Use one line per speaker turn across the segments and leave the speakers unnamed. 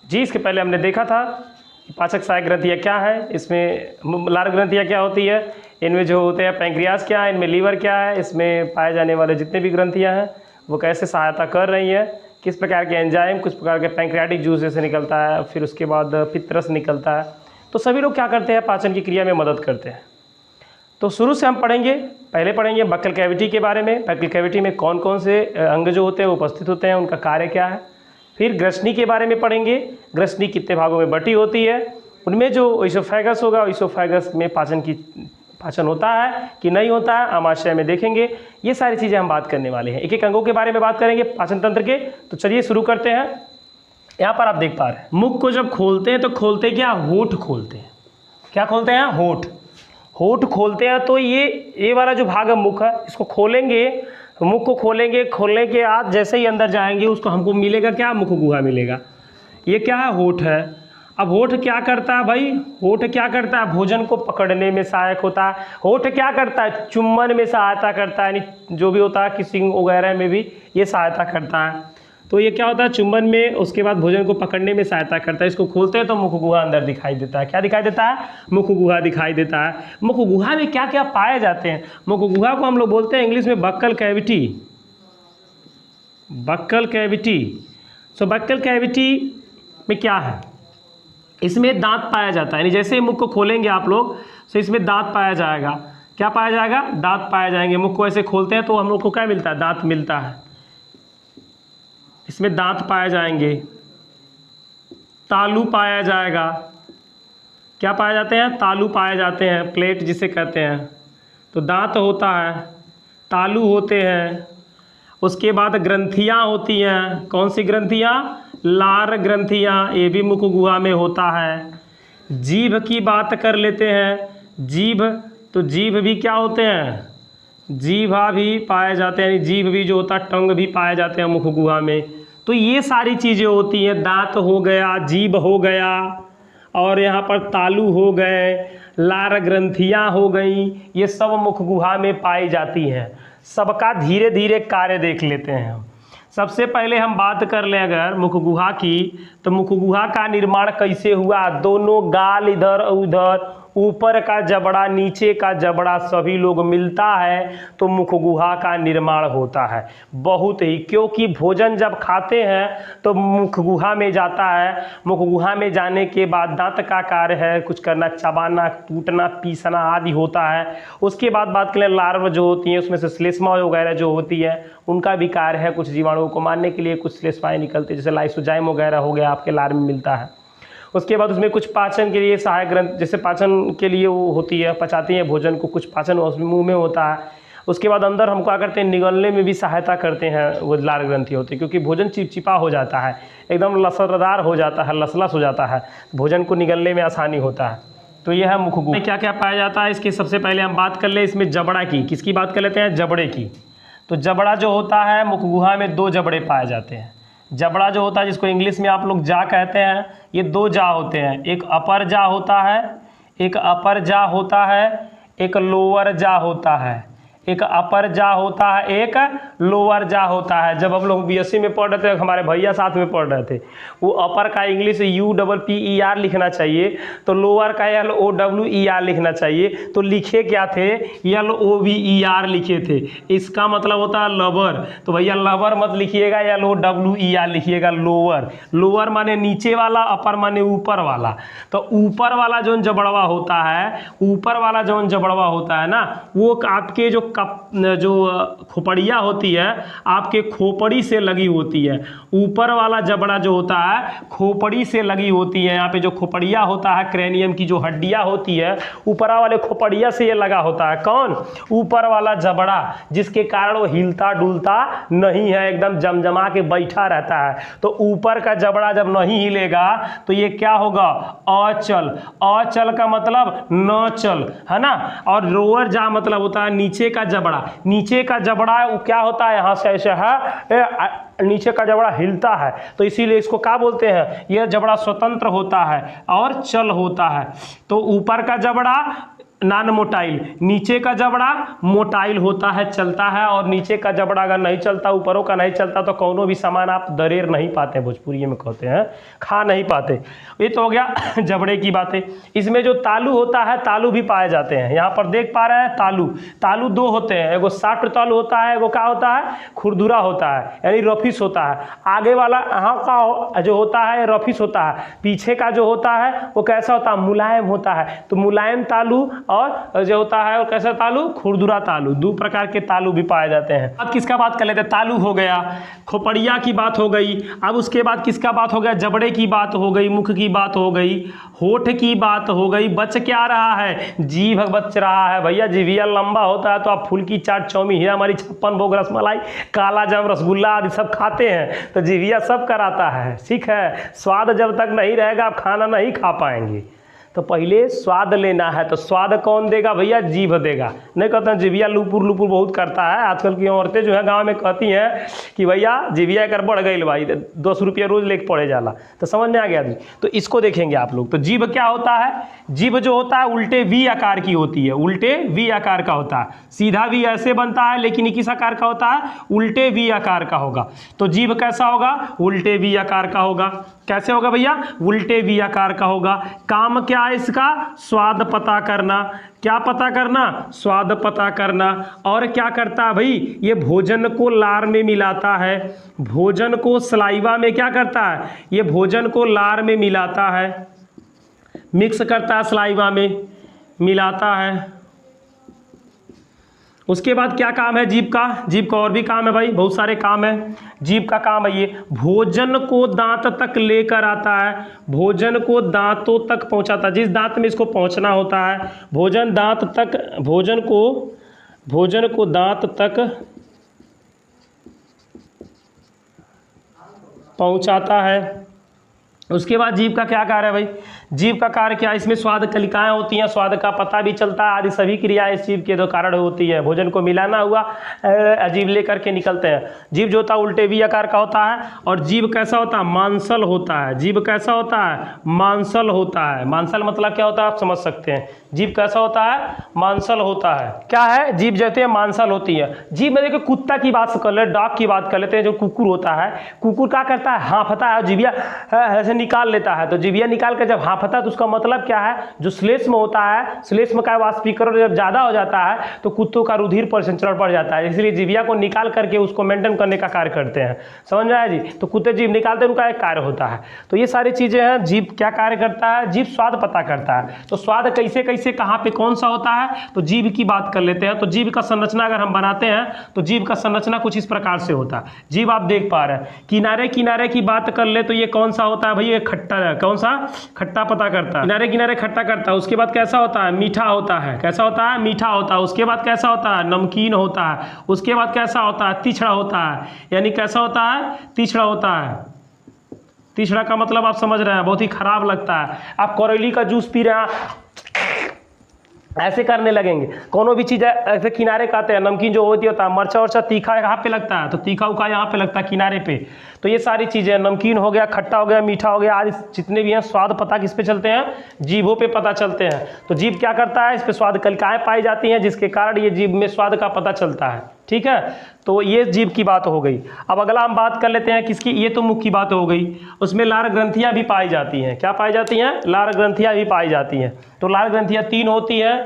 जी, इसके पहले हमने देखा था पाचक सहायक ग्रंथियाँ क्या है, इसमें लार ग्रंथियाँ क्या होती है, इनमें जो होते हैं पैंक्रियाज क्या है, इनमें लीवर क्या है, इसमें पाए जाने वाले जितने भी ग्रंथियाँ हैं वो कैसे सहायता कर रही हैं, किस प्रकार के एंजाइम, कुछ प्रकार के पैंक्रियाटिक जूस जैसे निकलता है, फिर उसके बाद पित्तरस निकलता है। तो सभी लोग क्या करते हैं, पाचन की क्रिया में मदद करते हैं। तो शुरू से हम पढ़ेंगे, पहले पढ़ेंगे बक्कल कैविटी के बारे में। बक्कल कैविटी में कौन कौन से अंग जो होते हैं वो उपस्थित होते हैं, उनका कार्य क्या है। फिर ग्रसनी के बारे में पढ़ेंगे, ग्रसनी कितने भागों में बटी होती है, उनमें जो ईसोफेगस होगा, ईसोफेगस में पाचन होता है कि नहीं होता है, आमाशय में देखेंगे। ये सारी चीज़ें हम बात करने वाले हैं, एक एक अंगों के बारे में बात करेंगे पाचन तंत्र के। तो चलिए शुरू करते हैं। यहाँ पर आप देख पा रहे हैं मुख को जब खोलते हैं तो खोलते क्या, होठ खोलते हैं। क्या खोलते हैं, होठ खोलते हैं। तो ये वाला जो भाग है मुख है, इसको खोलेंगे, मुख को खोलेंगे, खोलने के बाद जैसे ही अंदर जाएंगे उसको हमको मिलेगा क्या, मुख गुहा मिलेगा। ये क्या है, होठ है। अब होठ क्या करता है भाई, होठ क्या करता है, भोजन को पकड़ने में सहायक होता है। होठ क्या करता है, चुम्बन में सहायता करता है, यानी जो भी होता है किसिंग वगैरह में भी ये सहायता करता है। तो ये क्या होता है, चुंबन में, उसके बाद भोजन को पकड़ने में सहायता करता है। इसको खोलते हैं तो मुख गुहा अंदर दिखाई देता है। क्या दिखाई देता है, मुख गुहा दिखाई देता है। मुख गुहा में क्या क्या पाए जाते हैं, मुख गुहा को हम लोग बोलते हैं इंग्लिश में buccal cavity. Buccal cavity. So buccal cavity में क्या है, इसमें दांत पाया जाता है। यानी जैसे मुख को खोलेंगे आप लोग तो इसमें दांत पाया जाएगा। क्या पाया जाएगा, दांत पाए जाएंगे। मुख को ऐसे खोलते हैं तो हम लोग को क्या मिलता है, दांत मिलता है। इसमें दांत पाए जाएंगे, तालू पाया जाएगा। क्या पाए जाते हैं, तालू पाए जाते हैं, प्लेट जिसे कहते हैं। तो दांत होता है, तालू होते हैं। उसके बाद ग्रंथियां होती हैं। कौन सी ग्रंथियां, लार ग्रंथियां, ये भी मुख गुहा में होता है। जीभ की बात कर लेते हैं। जीभ, तो जीभ भी क्या होते हैं, जीभा भी पाए जाते हैं, यानी जीभ भी जो होता है, टंग भी पाए जाते हैं मुख गुहा में। तो ये सारी चीज़ें होती हैं, दांत हो गया, जीभ हो गया, और यहाँ पर तालू हो गए, लार ग्रंथियाँ हो गई, ये सब मुख गुहा में पाई जाती हैं। सबका धीरे धीरे कार्य देख लेते हैं। सबसे पहले हम बात कर लें अगर मुख गुहा की, तो मुख गुहा का निर्माण कैसे हुआ। दोनों गाल इधर उधर, ऊपर का जबड़ा नीचे का जबड़ा सभी लोग मिलता है तो मुख गुहा का निर्माण होता है। बहुत ही, क्योंकि भोजन जब खाते हैं तो मुख गुहा में जाता है। मुख गुहा में जाने के बाद दांत का कार्य है कुछ करना, चबाना, टूटना, पीसना आदि होता है। उसके बाद बात करें लार्व जो होती हैं, उसमें से श्लेष्मा वगैरह जो होती है उनका भी कार्य है कुछ जीवाणुओं को मारने के लिए। कुछ श्लेष्माएँ निकलती है, जैसे लाइसोजाइम वगैरह हो गया आपके लार में मिलता है। उसके बाद उसमें कुछ पाचन के लिए सहायक ग्रंथ, जैसे पाचन के लिए वो होती है, पचाती है भोजन को, कुछ पाचन उसमें मुंह में होता है। उसके बाद अंदर हम क्या करते हैं, निगलने में भी सहायता करते हैं वो लार ग्रंथि होती है, क्योंकि भोजन चिपचिपा हो जाता है, एकदम लसरदार हो जाता है, लसलस हो जाता है, भोजन को निगलने में आसानी होता है। तो यह है मुख गुहा। क्या क्या पाया जाता है इसकी, सबसे पहले हम बात कर ले इसमें जबड़ा की। किसकी बात कर लेते हैं, जबड़े की। तो जबड़ा जो होता है, मुख गुहा में 2 जबड़े पाए जाते हैं। जबड़ा जो होता है, जिसको इंग्लिश में आप लोग जा कहते हैं, ये 2 जा होते हैं। एक अपर जा होता है, एक अपर जा होता है, एक लोअर जा होता है। एक अपर जा होता है, एक लोअर जा होता है। जब हम लोग बीएससी में पढ़ रहे थे, हमारे भैया साथ में पढ़ रहे थे, वो अपर का इंग्लिश UPPER लिखना चाहिए, तो लोअर का LOWER लिखना चाहिए। तो लिखे क्या थे, LOVER लिखे थे। इसका मतलब होता है लवर। तो भैया लवर मत लिखिएगा, LOWER लिखिएगा, लोअर। लोअर माने नीचे वाला, अपर माने ऊपर वाला। तो ऊपर वाला जो जबड़वा होता है, ऊपर वाला जो जबड़वा होता है ना, वो आपके जो खोपड़िया होती है, आपके खोपड़ी से लगी होती है। ऊपर वाला जबड़ा जो होता है खोपड़ी से लगी होती है। यहाँ पे जो खोपड़िया होता है, क्रेनियम की जो हड्डियाँ होती है, ऊपर वाले खोपड़िया से ये लगा होता है। कौन, ऊपर वाला जबड़ा, जिसके कारण वो हिलता डुलता नहीं है, एकदम जमजमा के बैठा रहता है। तो ऊपर का जबड़ा जब नहीं हिलेगा तो ये क्या होगा, अचल। अचल का मतलब न चल, है ना। और लोअर जा मतलब होता है नीचे का जबड़ा। नीचे का जबड़ा वो क्या होता है, यहाँ से ऐसे है, नीचे का जबड़ा हिलता है, तो इसीलिए इसको क्या बोलते हैं, यह जबड़ा स्वतंत्र होता है और चल होता है। तो ऊपर का जबड़ा नॉन मोटाइल, नीचे का जबड़ा मोटाइल होता है, चलता है, और नीचे का जबड़ा अगर नहीं चलता, ऊपरों का नहीं चलता, तो कौनो भी सामान आप दरेर नहीं पाते, भोजपुरी में कहते हैं, खा नहीं पाते। ये तो हो गया जबड़े की बातें। इसमें जो तालू होता है, तालू भी पाए जाते हैं। यहाँ पर देख पा रहे हैं तालू, तालू दो होते हैं, एगो साट तालू होता है, एगो क्या होता है, खुरदुरा होता है, यानी रफीस होता है। आगे वाला यहाँ का जो होता है रफीस होता है, पीछे का जो होता है वो कैसा होता है, मुलायम होता है। तो मुलायम तालू और जो होता है वो कैसा तालू, खुरदुरा तालू। दो प्रकार के तालू भी पाए जाते हैं। अब किसका बात कर लेते हैं, तालू हो गया, खोपड़िया की बात हो गई। अब उसके बाद किसका बात हो गया, जबड़े की बात हो गई, मुख की बात हो गई, होठ की बात हो गई। बच क्या रहा है, जीभ बच रहा है। भैया जीभिया लंबा होता है तो आप फुल्की चाट चौमी हीरा हमारी 56 भोग रसमलाई काला जाम रसगुल्ला आदि सब खाते हैं, तो जीभिया सब कराता है। ठीक है, स्वाद जब तक नहीं रहेगा आप खाना नहीं खा पाएंगे। तो पहले स्वाद लेना है, तो स्वाद कौन देगा भैया, जीभ देगा। नहीं कहते हैं जीभिया लुपुर लुपुर बहुत करता है। आजकल की औरतें जो है गांव में कहती हैं कि भैया जीभिया कर बढ़ गई भाई, 200 रुपया रोज लेके पड़े जाला। तो समझ में आ गया। तो इसको देखेंगे आप लोग। तो जीभ क्या होता है, जीभ जो होता है उल्टे वी आकार की होती है, उल्टे वी आकार का होता है। सीधा वी ऐसे बनता है, लेकिन किस आकार का होता है, उल्टे वी आकार का होगा। तो जीभ कैसा होगा, उल्टे वी आकार का होगा। कैसे होगा भैया, उल्टे वी आकार का होगा। काम क्या है इसका, स्वाद पता करना। क्या पता करना, स्वाद पता करना। और क्या करता है भाई, ये भोजन को लार में मिलाता है, भोजन को सलाइवा में क्या करता है, ये भोजन को लार में मिलाता है, मिक्स करता है, सलाइवा में मिलाता है। उसके बाद क्या काम है जीभ का, जीभ का और भी काम है भाई, बहुत सारे काम है। जीभ का काम है ये भोजन को दांत तक लेकर आता है, भोजन को दांतों तक पहुंचाता है। जिस दांत में इसको पहुंचना होता है, भोजन दांत तक, भोजन को दांत तक पहुंचाता है। उसके बाद जीभ का क्या कार्य है भाई, जीभ का कार्य क्या है, इसमें स्वाद कलिकाएं होती हैं, स्वाद का पता भी चलता है, आदि सभी क्रियाएं इस जीभ के दो कारण होती है। भोजन को मिलाना हुआ, जीभ लेकर के निकलते हैं। जीभ जो होता है उल्टे वी आकार का होता है, और जीभ कैसा होता है, मांसल होता है। जीभ कैसा होता है, मांसल होता है। मांसल मतलब क्या होता है आप समझ सकते हैं। जीभ कैसा होता है, मांसल होता है। क्या है, जीभ जैसे है मांसल होती है। जीभ में देखिए कुत्ता की बात कर ले, डॉग की बात कर लेते हैं। जो कुकुर होता है, कुकुर क्या करता है, हाँफता है, जीभिया ऐसे निकाल लेता है। तो जीभिया निकाल कर जब हाँफता है तो उसका मतलब क्या है, जो श्लेष्म होता है, श्लेष्म का वाष्पीकरण जब ज़्यादा हो जाता है तो कुत्तों का रुधिर पर संचरण बढ़ जाता है, इसलिए जीभिया को निकाल करके उसको मेंटेन करने का कार्य करते हैं। समझ में आया जी। तो कुत्ते जीभ निकालते हैं, उनका एक कार्य होता है। तो ये सारी चीज़ें हैं। जीभ क्या कार्य करता है, जीभ स्वाद पता करता है। तो स्वाद कैसे कैसे कहाँ पे कौन सा होता है, तो जीभ की बात कर लेते हैं। तो जीभ का संरचना अगर हम बनाते हैं तो जीभ का संरचना कुछ इस प्रकार से होता है। जीभ आप देख पा रहे हैं, किनारे किनारे की बात कर ले तो ये कौन सा होता है भाई, ये खट्टा है। कौन सा, खट्टा पता करता है, किनारे किनारे खट्टा करता है। उसके बाद कैसा होता है, मीठा होता है। कैसा होता है, मीठा होता है। उसके बाद कैसा होता है, नमकीन होता है। उसके बाद कैसा होता है, तीछड़ा होता है। यानी कैसा होता है, तीछड़ा होता है। तीछड़ा का मतलब आप समझ रहे हैं, बहुत ही खराब लगता है। आप करेली का जूस पी रहे हैं, ऐसे करने लगेंगे। कोनो भी चीज़ ऐसे किनारे खाते हैं, नमकीन जो होती है, मरचा वर्चा तीखा यहाँ पे लगता है, तो तीखा उखा यहाँ पे लगता है किनारे पे। तो ये सारी चीज़ें, नमकीन हो गया, खट्टा हो गया, मीठा हो गया, आज जितने भी हैं स्वाद पता किस पे चलते हैं, जीभों पे पता चलते हैं। तो जीभ क्या करता है, इस पे स्वाद कलिकाएं पाई जाती हैं, जिसके कारण ये जीभ में स्वाद का पता चलता है। ठीक है, तो ये जीभ की बात हो गई। अब अगला हम बात कर लेते हैं किसकी, ये तो मुख की बात हो गई। उसमें लार ग्रंथियाँ भी पाई जाती हैं। क्या पाई जाती हैं, लार ग्रंथियाँ भी पाई जाती हैं। तो लार ग्रंथियाँ 3 होती हैं,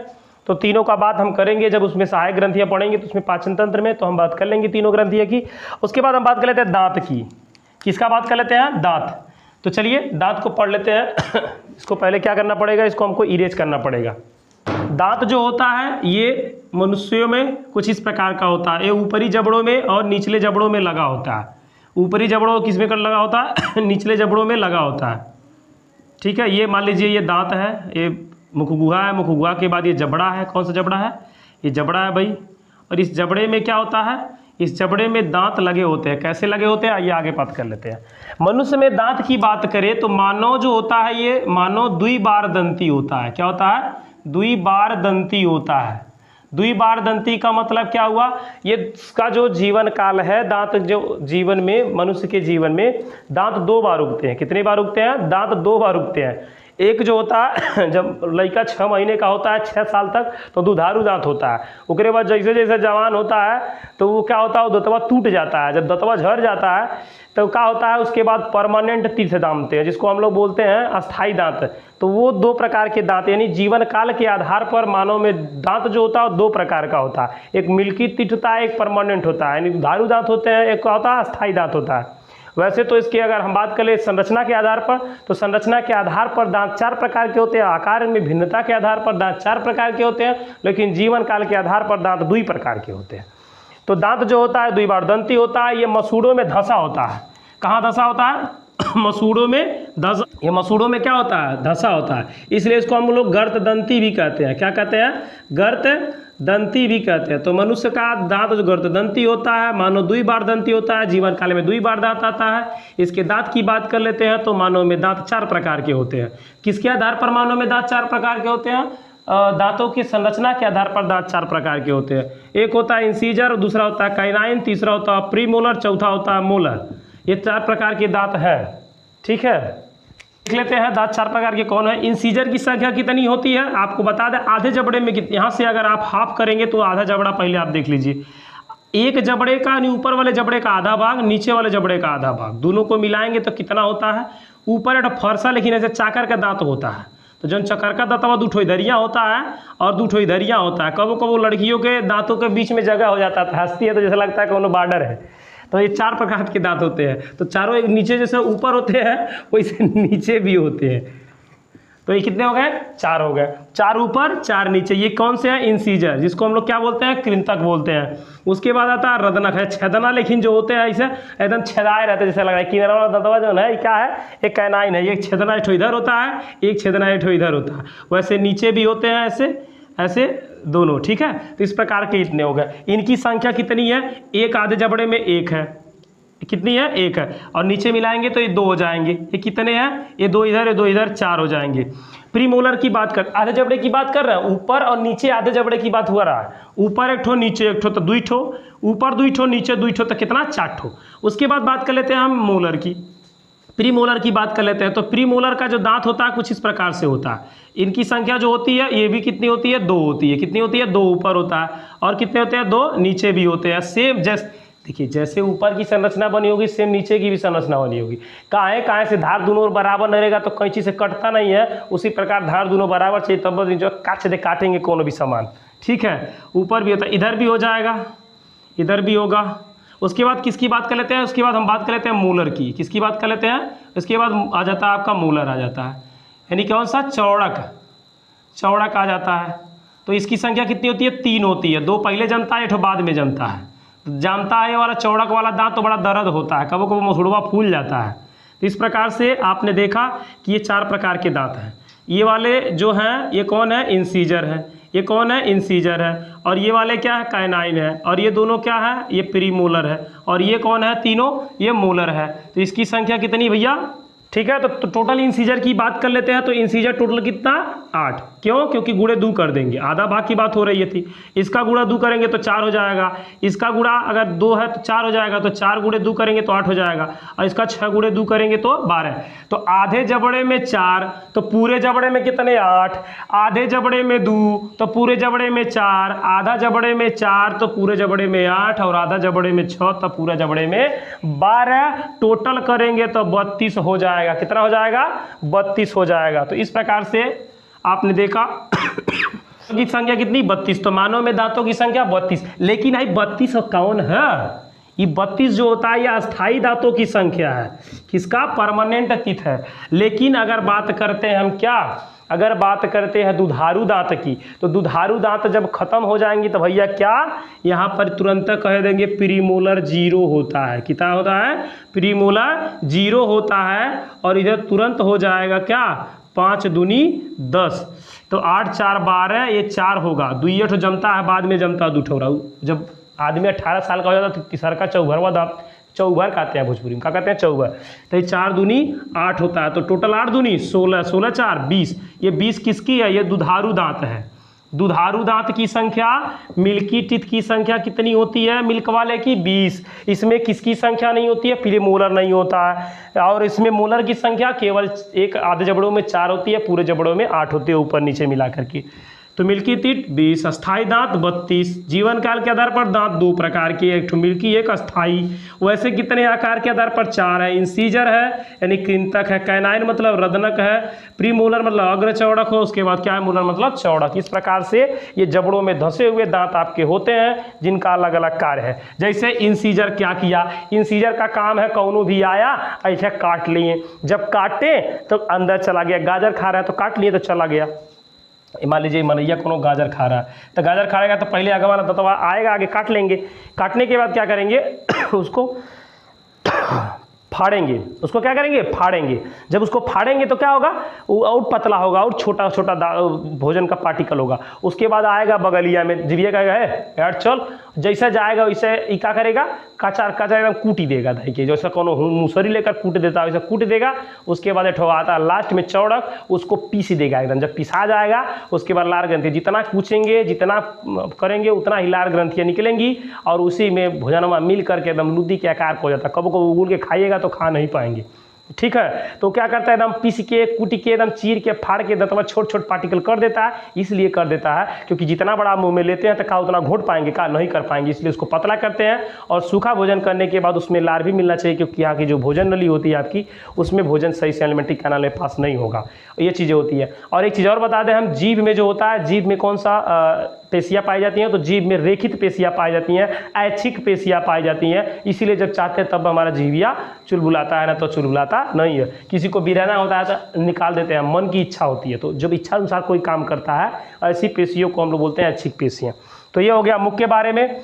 तो तीनों का बात हम करेंगे जब उसमें सहायक ग्रंथियाँ पढ़ेंगे, तो उसमें पाचन तंत्र में तो हम बात कर लेंगे तीनों ग्रंथियों की। उसके बाद हम बात कर लेते हैं दांत की। किसका बात कर लेते हैं, दांत। तो चलिए दांत को पढ़ लेते हैं। इसको पहले क्या करना पड़ेगा, इसको हमको इरेज करना पड़ेगा। दांत जो होता है ये मनुष्यों में कुछ इस प्रकार का होता है। ये ऊपरी जबड़ों में और निचले जबड़ों में लगा होता है। ऊपरी जबड़ों किस में कर लगा होता है, निचले जबड़ों में लगा होता है। ठीक है, ये मान लीजिए ये दांत है, ये मुखगुहा है, मुखगुहा के बाद ये जबड़ा है। कौन सा जबड़ा है, ये जबड़ा है भाई। और इस जबड़े में क्या होता है, इस जबड़े में दांत लगे होते हैं। कैसे लगे होते हैं, आइए आगे बात कर लेते हैं। मनुष्य में दांत की बात करें तो मानव जो होता है ये मानव द्विबार दंती होता है। क्या होता है, द्विबार दंती होता है। द्विबार दंती का मतलब क्या हुआ, ये इसका जो जीवन काल है, दांत जो जीवन में, मनुष्य के जीवन में दांत 2 बार उगते हैं। कितनी बार उगते हैं? दांत 2 बार उगते हैं। एक जो होता है जब लड़का 6 महीने का होता है, 6 साल तक, तो दुधारू दांत होता है। उसके बाद जैसे जैसे जवान होता है तो वो क्या होता है, वो दांतवा टूट जाता है। जब दांतवा झड़ जाता है तो क्या होता है, उसके बाद परमानेंट तीर्थ दांत हैं, जिसको हम लोग बोलते हैं अस्थाई दांत। तो वो 2 प्रकार के दांत, यानी जीवन काल के आधार पर मानव में दांत जो होता है वो 2 प्रकार का होता है। एक मिल्की तीर्थ होता है, एक परमानेंट होता है, यानी दुधारू दांत होते हैं, एक होता है अस्थाई दांत होता है। वैसे तो इसकी अगर हम बात करें संरचना के आधार पर, तो संरचना के आधार पर दांत 4 प्रकार के होते हैं। आकार में भिन्नता के आधार पर दांत 4 प्रकार के होते हैं, लेकिन जीवन काल के आधार पर दांत 2 प्रकार के होते हैं। तो दांत जो होता है द्विबार दंती होता है। ये मसूड़ों में धंसा होता है। कहाँ धंसा होता है? मसूड़ों में धंसा। ये मसूड़ों में क्या होता है? धंसा होता है। इसलिए इसको हम लोग गर्त दंती भी कहते हैं। क्या कहते हैं? गर्त दंती भी कहते हैं। तो मनुष्य का दांत जो गर्त दंती होता है, मानव 2 बार दंती होता है। जीवन काल में 2 बार दांत आता है। इसके दांत की बात कर लेते हैं तो मानव में दांत 4 प्रकार के होते हैं। किसके आधार पर मानव में दांत 4 प्रकार के होते हैं? दांतों की संरचना के आधार पर दांत 4 प्रकार के होते हैं। एक होता है इंसीजर, दूसरा होता है काइनाइन, तीसरा होता है प्रीमोलर, चौथा होता है मोलर। ये 4 प्रकार के दांत हैं। ठीक है, देख लेते हैं दांत 4 प्रकार के कौन है। इंसीजर की संख्या कितनी होती है आपको बता दें। आधे जबड़े में कितनी, यहाँ से अगर आप हाफ करेंगे तो आधा जबड़ा पहले आप देख लीजिए। एक जबड़े का, ऊपर वाले जबड़े का आधा भाग, नीचे वाले जबड़े का आधा भाग, दोनों को मिलाएंगे तो कितना होता है। ऊपर एक फरसा, लेकिन ऐसे चाकर का दांत होता है। तो जो चक्कर का दांत 2 ठो इधरिया होता है और 2 ठो इधरिया होता है। कबो कबो लड़कियों के दांतों के बीच में जगह हो जाता है, हंसती है तो जैसा लगता है कि उन्होंने बॉर्डर है। तो ये 4 प्रकार के दांत होते हैं। तो चारों एक नीचे जैसे ऊपर होते हैं वैसे नीचे भी होते हैं। तो ये कितने हो गए? 4 हो गए। 4 ऊपर 4 नीचे। ये कौन से हैं? इंसीजर, जिसको हम लोग क्या बोलते हैं? कृंतक बोलते हैं। उसके बाद आता है रदनक है, छेदना, लेकिन जो होते हैं ऐसे एकदम छेदाए रहते हैं, जैसे लग रहा है। किनारा वाला दांतवा जो है क्या है? एक कैनाइन है। एक छेदना एक ठो इधर होता है, एक छेदना एक ठो इधर होता है। वैसे नीचे भी होते हैं ऐसे ऐसे दोनों। ठीक है, तो इस प्रकार के इतने हो गए। इनकी संख्या कितनी है? एक आधे जबड़े में 1 है। कितनी है? 1 है। और नीचे मिलाएंगे तो ये 2 हो जाएंगे। ये कितने हैं? ये 2 इधर, ये 2 इधर, 4 हो जाएंगे। प्रीमोलर की बात कर, आधे जबड़े की बात कर रहे हैं। ऊपर और नीचे आधे जबड़े की बात हो रहा है। ऊपर 1 ठो, नीचे 1 ठो, तो 2 ठो। ऊपर 2 ठो, नीचे 2 ठो, तो कितना? 4 ठो। उसके बाद बात कर लेते हैं हम मोलर की, प्रीमोलर की बात कर लेते हैं। तो प्रीमोलर का जो दांत होता है कुछ इस प्रकार से होता है। इनकी संख्या जो होती है ये भी कितनी होती है? 2 होती है। कितनी होती है? 2 ऊपर होता है। और कितने होते हैं? 2 नीचे भी होते हैं। सेम जैसे देखिए, जैसे ऊपर की संरचना बनी होगी सेम नीचे की भी संरचना बनी होगी। काहे से धार दोनों बराबर नहीं रहेगा तो कैंची से कटता नहीं है। उसी प्रकार धार दोनों बराबर चाहिए, तब जो काटेंगे कोनो भी सामान। ठीक है, ऊपर भी होता है, इधर भी हो जाएगा, इधर भी होगा। उसके बाद किसकी बात कर लेते हैं? उसके बाद हम बात कर लेते हैं मूलर की। किसकी बात कर लेते हैं? उसके बाद आ जाता है आपका मूलर आ जाता है, यानी कौन सा? चौड़क आ जाता है। तो इसकी संख्या कितनी होती है? 3 होती है। 2 पहले जमता है, 1 बाद में जमता है। जानता है ये वाला चौड़क वाला दांत तो बड़ा दर्द होता है, कभी कभी मसूड़वा फूल जाता है। तो इस प्रकार से आपने देखा कि ये 4 प्रकार के दांत हैं। ये वाले जो हैं ये कौन है? इंसीजर है। ये कौन है? इंसीजर है। और ये वाले क्या है? काइनाइन है। और ये दोनों क्या है? ये प्रीमोलर है। और ये कौन है? तीनों ये मोलर है। तो इसकी संख्या कितनी भैया? ठीक है, तो टोटल इंसीजर की बात कर लेते हैं। तो इंसीजर टोटल कितना? 8। क्यों? क्योंकि गुणे 2 कर देंगे, आधा भाग की बात हो रही थी। इसका गुणा 2 करेंगे तो 4 हो जाएगा। इसका गुणा अगर 2 है तो 4 हो जाएगा, तो 4 गुणे 2 करेंगे तो 8 हो जाएगा। और इसका 6 गुणे 2 करेंगे तो 12। तो आधे जबड़े में 4 तो पूरे जबड़े में कितने? 8। आधे जबड़े में 2 तो पूरे जबड़े में 4। आधा जबड़े में 4 तो पूरे जबड़े में 8। और आधा जबड़े में 6 तो पूरा जबड़े में 12। टोटल करेंगे तो 32 हो जाएगा। कितना हो जाएगा? 32 हो जाएगा। तो इस प्रकार से आपने देखा की संख्या कितनी? 32। तो मानव में दांतों की संख्या 32। लेकिन भाई 32 कौन है? ये 32 जो होता है ये अस्थाई दांतों की संख्या है। किसका? परमानेंट टीथ है। लेकिन अगर बात करते हैं हम क्या, अगर बात करते हैं दुधारू दांत की, तो दुधारू दांत जब खत्म हो जाएंगी तो भैया क्या यहाँ पर तुरंत कह देंगे प्रीमोलर 0 होता है। कितना होता है? प्रीमोलर 0 होता है। और इधर तुरंत हो जाएगा क्या? 5 दूनी 10। तो 8 4 12, ये 4 होगा। 2 ठो जमता है, बाद में जमता 2 ठो। जब आदमी 18 साल का हो जाता है तो तीसरा का चौभरवा दांत, चौभर कहते हैं भोजपुरी में, क्या कहते हैं? चौभर। तो ये 4 दूनी 8 होता है। तो टोटल 8 दूनी 16, 16 4 20। ये 20 किसकी है? ये दुधारू दांत है। दुधारू दांत की संख्या, मिल्की टीथ की संख्या कितनी होती है? मिल्क वाले की 20। इसमें किसकी संख्या नहीं होती है? प्रीमोलर नहीं होता है। और इसमें मोलर की संख्या केवल एक आधे जबड़ों में 4 होती है, पूरे जबड़ों में 8 होती है, ऊपर नीचे मिला करके। तो मिल्की टीथ 20, अस्थाई दांत 32। जीवन काल के आधार पर दांत 2 प्रकार के, एक मिल्की एक अस्थाई। वैसे कितने आकार के आधार पर? 4 है। इंसीजर है यानी कृंतक है, कैनाइन मतलब रदनक है, प्रीमोलर मतलब अग्र चौड़क हो, उसके बाद क्या है? मोलर मतलब चौड़क। इस प्रकार से ये जबड़ों में धंसे हुए दांत आपके होते हैं जिनका अलग अलग कार्य है। जैसे इंसीजर क्या किया? इंसीजर का काम है कौनो भी आया ऐसे काट लिए, जब काटे तो अंदर चला गया। गाजर खा रहा है तो काट लिए तो चला गया। मान लीजिए मनैया कोनो गाजर खा रहा है तो गाजर खाएगा तो पहले आगे वाला दतवा आएगा, आगे काट लेंगे। काटने के बाद क्या करेंगे? उसको फाड़ेंगे। उसको क्या करेंगे? फाड़ेंगे। जब उसको फाड़ेंगे तो क्या होगा? वो और पतला होगा और छोटा छोटा भोजन का पार्टिकल होगा। उसके बाद आएगा बगलिया में, जीविया कहेगा है यार चल, जैसे जाएगा वैसे ये क्या करेगा? कचार कचार एकदम कूटी देगा दही के, जैसे कोनो मूसरी लेकर कूट देता है वैसे कूट देगा। उसके बाद आता है लास्ट में चौड़क, उसको पीस देगा एकदम। जब पिसा जाएगा उसके बाद लार ग्रंथि, जितना कूचेंगे जितना करेंगे उतना ही लार ग्रंथियाँ निकलेंगी और उसी में भोजनमा मिल करके एकदम लुद्दी के आकार को हो जाता है। कब को उगल के खाइएगा तो खा नहीं पाएंगे। ठीक है, तो क्या करता है? एकदम पीस के कूट के एकदम चीर के फाड़ के दंतवा छोट छोट पार्टिकल कर देता है। इसलिए कर देता है क्योंकि जितना बड़ा मुंह में लेते हैं तो का उतना घोट पाएंगे, का नहीं कर पाएंगे, इसलिए उसको पतला करते हैं। और सूखा भोजन करने के बाद उसमें लार भी मिलना चाहिए क्योंकि यहाँ की जो भोजन नली होती है आपकी, उसमें भोजन सही से एलिमेंट्री कैनाल में पास नहीं होगा। ये चीज़ें होती है। और एक चीज़ और बता दें हम, जीभ में जो होता है, जीभ में कौन सा पेशियाँ पाई जाती हैं? तो जीभ में रेखित पेशियाँ पाई जाती हैं, ऐच्छिक पेशियाँ पाई जाती हैं। इसीलिए जब चाहते हैं तब हमारा जीभिया चुलबुलाता है, ना तो चुलबुलाता नहीं है। किसी को भी रहना होता है तो निकाल देते हैं, मन की इच्छा होती है। तो जब इच्छा अनुसार कोई काम करता है, ऐसी पेशियों को हम लोग बोलते हैं ऐच्छिक पेशियाँ। तो ये हो गया मुख के बारे में।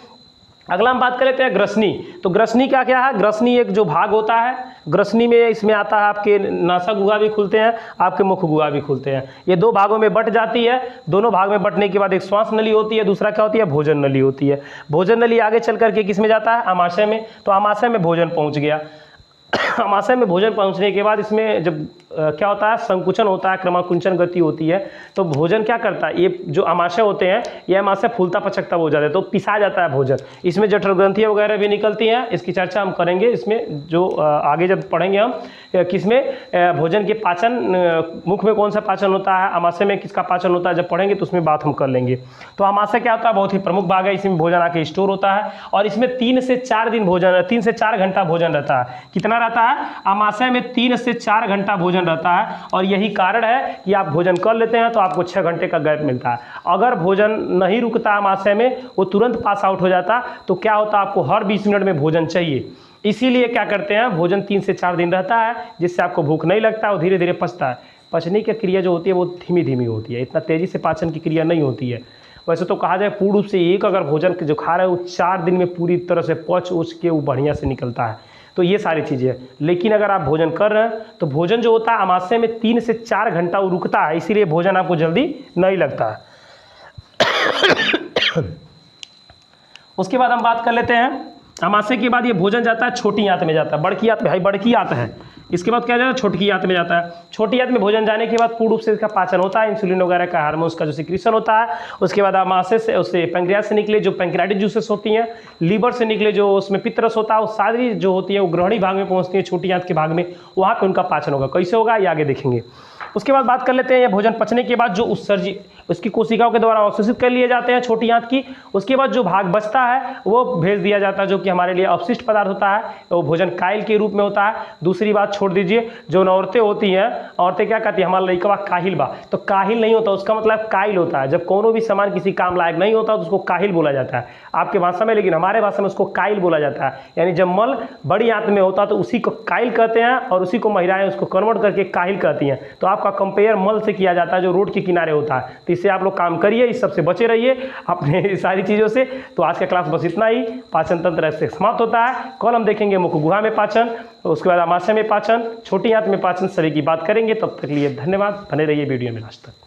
अगला हम बात कर लेते हैं ग्रसनी। तो ग्रसनी क्या क्या है? ग्रसनी एक जो भाग होता है, ग्रसनी में इसमें आता है आपके नासा गुहा भी खुलते हैं, आपके मुख गुहा भी खुलते हैं। ये 2 भागों में बट जाती है। दोनों भाग में बटने के बाद एक श्वास नली होती है, दूसरा क्या होती है? भोजन नली होती है। भोजन नली आगे चल करके किस में जाता है? आमाशय में। तो आमाशय में भोजन पहुँच गया। आमाशय में भोजन पहुंचने के बाद इसमें जब क्या होता है? संकुचन होता है, क्रमाकुंचन गति होती है। तो भोजन क्या करता है? ये जो आमाशय होते हैं, ये आमाशय फूलता पचकता हो जाता है, तो पिसा जाता है भोजन। इसमें जठर ग्रंथियाँ वगैरह भी निकलती हैं, इसकी चर्चा हम करेंगे इसमें जो आगे जब पढ़ेंगे हम किसमें भोजन के पाचन, मुख में कौन सा पाचन होता है, आमाशय में किसका पाचन होता है, जब पढ़ेंगे तो उसमें बात हम कर लेंगे। तो आमाशय क्या होता है? बहुत ही प्रमुख भाग है। इसमें भोजन आके स्टोर होता है और इसमें 3 से 4 दिन भोजन, 3 से 4 घंटा भोजन रहता है। कितना रहता है? आमाशय में 3 से 4 घंटा भोजन रहता है। और यही कारण है कि आप भोजन कर लेते हैं तो आपको 6 घंटे का गैप मिलता है। अगर भोजन नहीं रुकता आमाशय में, वो तुरंत पास आउट हो जाता, तो क्या होता? आपको हर 20 मिनट में भोजन चाहिए। इसीलिए क्या करते हैं? भोजन 3 से 4 दिन रहता है, जिससे आपको भूख नहीं लगता, वो धीरे धीरे पचता है। पचने की क्रिया जो होती है वो धीमी धीमी होती है, इतना तेज़ी से पाचन की क्रिया नहीं होती है। वैसे तो कहा जाए पूर्ण रूप से एक अगर भोजन जो खा रहे हैं वो 4 दिन में पूरी तरह से पच उच के वो बढ़िया से निकलता है। तो ये सारी चीज़ें हैं। लेकिन अगर आप भोजन कर रहे हैं तो भोजन जो होता है आमाशय में 3 से 4 घंटा वो रुकता है, इसीलिए भोजन आपको जल्दी नहीं लगता है। उसके बाद हम बात कर लेते हैं, आमाशय के बाद ये भोजन जाता है छोटी आंत में जाता है। बड़की आंत में, भाई बड़की आंत है, इसके बाद क्या जाता है? छोटी आंत में जाता है। छोटी आंत में भोजन जाने के बाद पूर्ण रूप से इसका पाचन होता है, इंसुलिन वगैरह का हार्मोन्स का जो सिक्रीशन होता है। उसके बाद आमाशय से, उससे पैंक्रियास से निकले जो पैंक्रियाटिक जूसेस होती हैं, लीवर से निकले जो उसमें पित्तरस होता है, वो सारी जो होती है वो ग्रहणी भाग में पहुंचती है, छोटी आंत के भाग में, वहाँ पे उनका पाचन होगा। कैसे होगा ये आगे देखेंगे। उसके बाद बात कर लेते हैं, ये भोजन पचने के बाद जो उत्सर्जित उसकी कोशिकाओं के द्वारा अवशोषित कर लिए जाते हैं छोटी आंत की। उसके बाद जो भाग बचता है वो भेज दिया जाता है, जो कि हमारे लिए अपशिष्ट पदार्थ होता है, वो भोजन काइल के रूप में होता है। दूसरी बात छोड़ दीजिए, जो औरतें होती हैं, औरतें क्या कहती हैं? हमारा लड़का काहिल बा, तो काहिल नहीं होता, उसका मतलब काइल होता है। जब कोनो भी सामान किसी काम लायक नहीं होता तो उसको काहिल बोला जाता है आपके भाषा में, लेकिन हमारे भाषा में उसको काइल बोला जाता है। यानी जब मल बड़ी आंत में होता तो उसी को काइल कहते हैं और उसी को महिलाएं उसको कन्वर्ट करके काहिल कहती हैं। तो आपका कंपेयर मल से किया जाता है जो रोड के किनारे होता है। तो इससे आप लोग काम करिए, इस सबसे बचे रहिए अपने सारी चीज़ों से। तो आज का क्लास बस इतना ही। पाचन तंत्र ऐसे समाप्त होता है। कल हम देखेंगे मुख गुहा में पाचन, उसके बाद आमाशय में पाचन, छोटी आंत में पाचन, सभी की बात करेंगे। तब तक के लिए धन्यवाद, बने रहिए वीडियो में लास्ट तक।